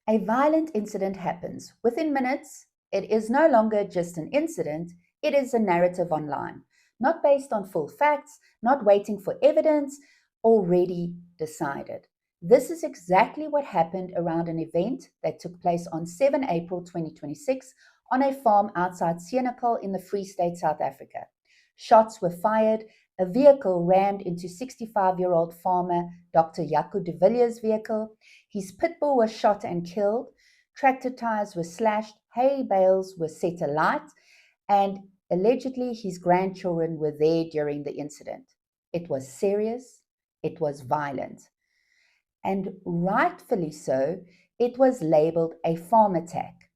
A violent incident happens. Within minutes, it is no longer just an incident, it is a narrative online, not based on full facts, not waiting for evidence, already decided. This is exactly what happened around an event that took place on 7 April 2026 on a farm outside Senekal in the Free State, South Africa. Shots were fired, a vehicle rammed into 65-year-old farmer Dr. Jaco de Villiers' vehicle. His pit bull was shot and killed. Tractor tires were slashed. Hay bales were set alight. And allegedly, his grandchildren were there during the incident. It was serious. It was violent. And rightfully so, it was labeled a farm attack.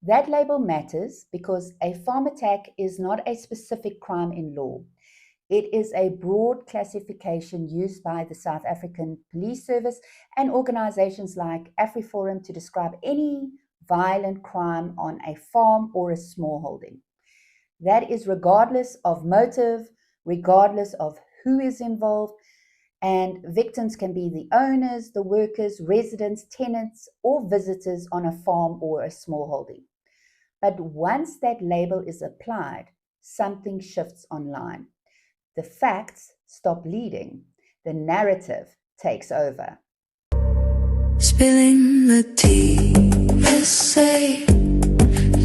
That label matters because a farm attack is not a specific crime in law. It is a broad classification used by the South African Police Service and organizations like AfriForum to describe any violent crime on a farm or a smallholding. That is regardless of motive, regardless of who is involved, and victims can be the owners, the workers, residents, tenants, or visitors on a farm or a smallholding. But once that label is applied, something shifts online. The facts stop leading. The narrative takes over. Spilling the tea, essay,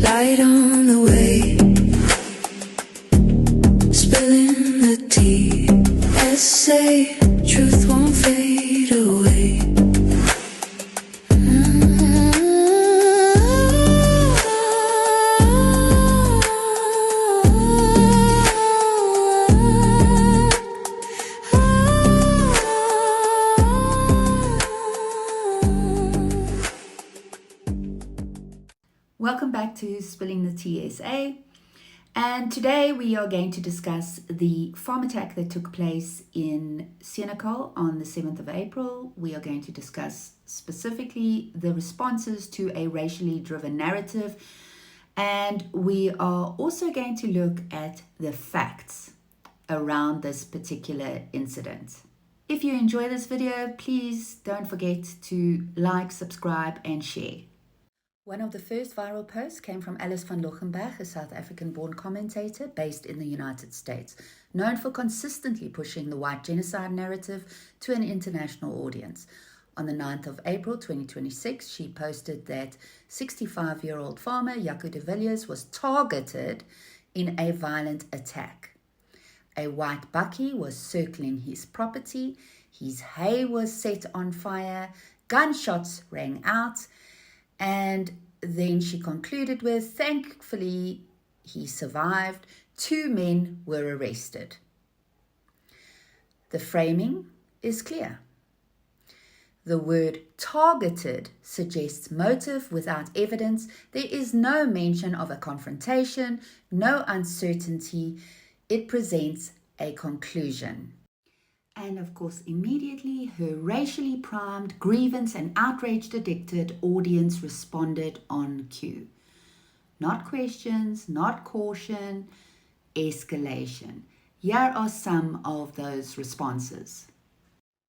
light on the way. Spilling the tea, essay, truth won't fade away. Welcome back to Spilling the TSA, and today we are going to discuss the farm attack that took place in Senekal on the 7th of April. We are going to discuss specifically the responses to a racially driven narrative, and we are also going to look at the facts around this particular incident. If you enjoy this video, please don't forget to like, subscribe, and share. One of the first viral posts came from Alice van Lochenberg, a South African-born commentator based in the United States, known for consistently pushing the white genocide narrative to an international audience. On the 9th of April 2026, she posted that 65-year-old farmer Jaco de Villiers was targeted in a violent attack. A white bakkie was circling his property, his hay was set on fire, gunshots rang out, and then she concluded with, thankfully, he survived. 2 men were arrested. The framing is clear. The word targeted suggests motive without evidence. There is no mention of a confrontation, no uncertainty. It presents a conclusion. And of course, immediately her racially primed, grievance and outrage addicted audience responded on cue. Not questions, not caution, escalation. Here are some of those responses.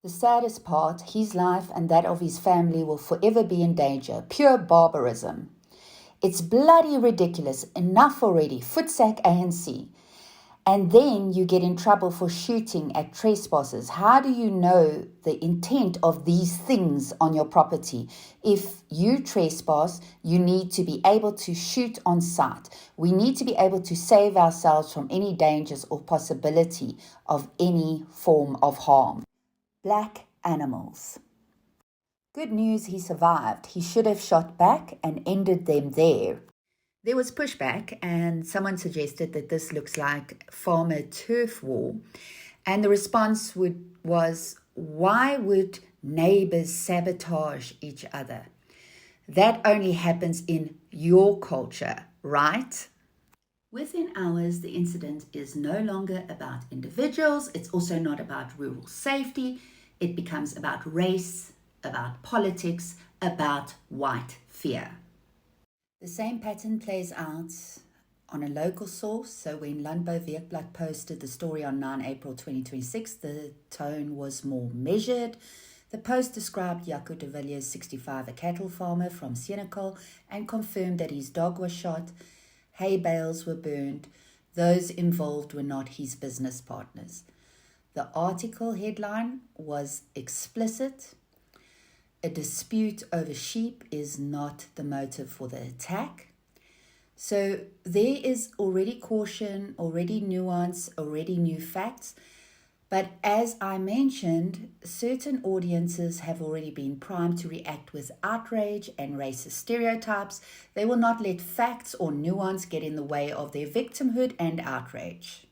The saddest part, his life and that of his family will forever be in danger. Pure barbarism. It's bloody ridiculous. Enough already. Footsack ANC. And then you get in trouble for shooting at trespassers. How do you know the intent of these things on your property? If you trespass, you need to be able to shoot on sight. We need to be able to save ourselves from any dangers or possibility of any form of harm. Black animals. Good news, he survived. He should have shot back and ended them there. There was pushback, and someone suggested that this looks like farmer turf war. And the response was, why would neighbors sabotage each other? That only happens in your culture, right? Within hours, the incident is no longer about individuals. It's also not about rural safety. It becomes about race, about politics, about white fear. The same pattern plays out on a local source. So when Landbou Weekblad posted the story on 9 April 2026, the tone was more measured. The post described Jaco de Villiers, 65, a cattle farmer from Senekal, and confirmed that his dog was shot, hay bales were burned. Those involved were not his business partners. The article headline was explicit. A dispute over sheep is not the motive for the attack. So there is already caution, already nuance, already new facts. But as I mentioned, certain audiences have already been primed to react with outrage and racist stereotypes. They will not let facts or nuance get in the way of their victimhood and outrage.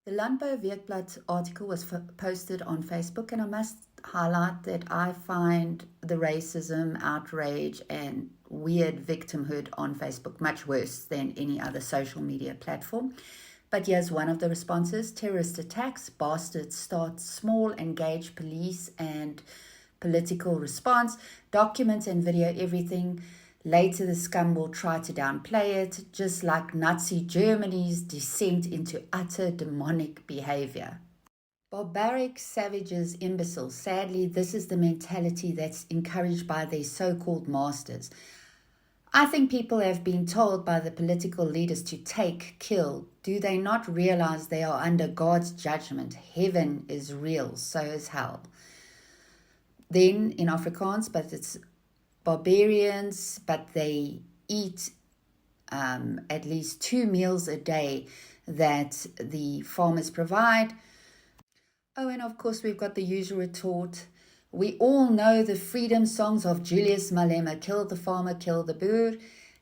The Landbou Weekblad article was posted on Facebook, and I must highlight that I find the racism, outrage, and weird victimhood on Facebook much worse than any other social media platform. But here's one of the responses: terrorist attacks, bastards start small, engage police and political response, document and video everything. Later the scum will try to downplay it, just like Nazi Germany's descent into utter demonic behavior. Barbaric, savages, imbeciles. Sadly, this is the mentality that's encouraged by their so-called masters. I think people have been told by the political leaders to take, kill. Do they not realize they are under God's judgment? Heaven is real, so is hell. Then in Afrikaans, but it's barbarians, but they eat at least 2 meals a day that the farmers provide. Oh, and of course we've got the usual retort. We all know the freedom songs of Julius Malema, kill the farmer, kill the boer.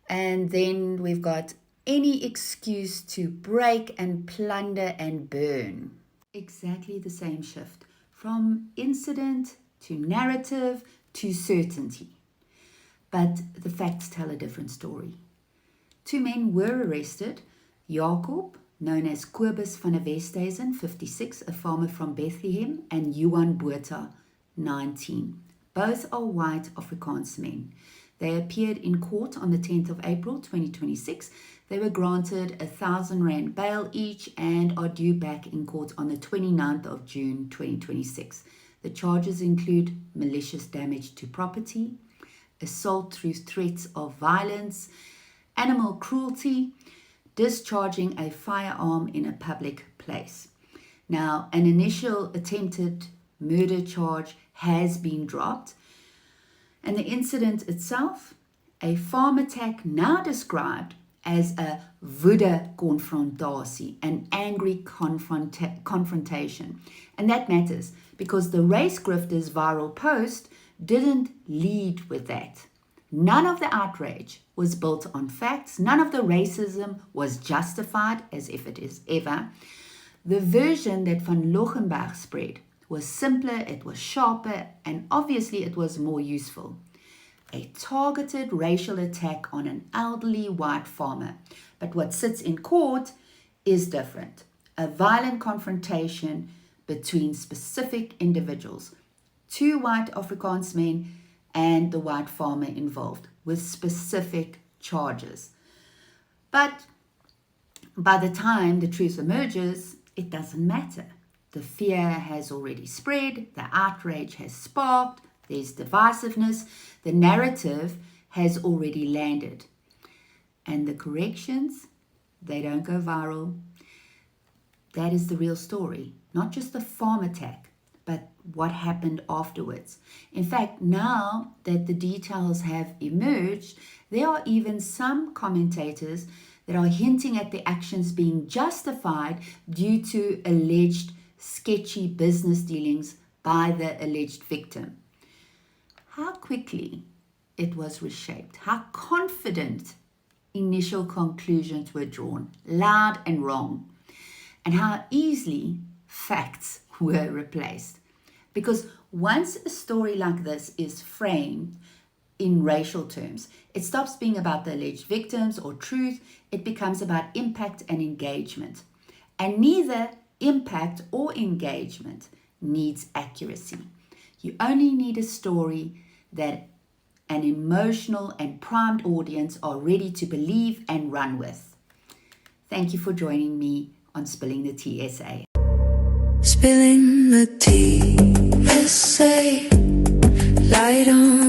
And then we've got any excuse to break and plunder and burn. Exactly the same shift, from incident to narrative to certainty. But the facts tell a different story. 2 men were arrested. Jacob, known as Kobus van der Westhuizen, 56, a farmer from Bethlehem, and Johan Botha, 19. Both are white Afrikaans men. They appeared in court on the 10th of April 2026. They were granted R1,000 bail each and are due back in court on the 29th of June 2026. The charges include malicious damage to property, assault through threats of violence, animal cruelty, discharging a firearm in a public place. Now, an initial attempted murder charge has been dropped. And the incident itself, a farm attack now described as a woede konfrontasie, an angry confrontation. And that matters because the race grifter's viral post didn't lead with that. None of the outrage was built on facts. None of the racism was justified, as if it is ever. The version that Van Lochenberg spread was simpler, it was sharper, and obviously it was more useful. A targeted racial attack on an elderly white farmer. But what sits in court is different. A violent confrontation between specific individuals. 2 white Afrikaans men and the white farmer involved with specific charges. But by the time the truth emerges, it doesn't matter. The fear has already spread, the outrage has sparked, there's divisiveness, the narrative has already landed. And the corrections, they don't go viral. That is the real story, not just the farm attack, but what happened afterwards. In fact, now that the details have emerged, there are even some commentators that are hinting at the actions being justified due to alleged sketchy business dealings by the alleged victim. How quickly it was reshaped, how confident initial conclusions were drawn, loud and wrong, and how easily facts were replaced. Because once a story like this is framed in racial terms, it stops being about the alleged victims or truth, it becomes about impact and engagement. And neither impact or engagement needs accuracy. You only need a story that an emotional and primed audience are ready to believe and run with. Thank you for joining me on Spilling the TSA. Spilling the tea, SA. light on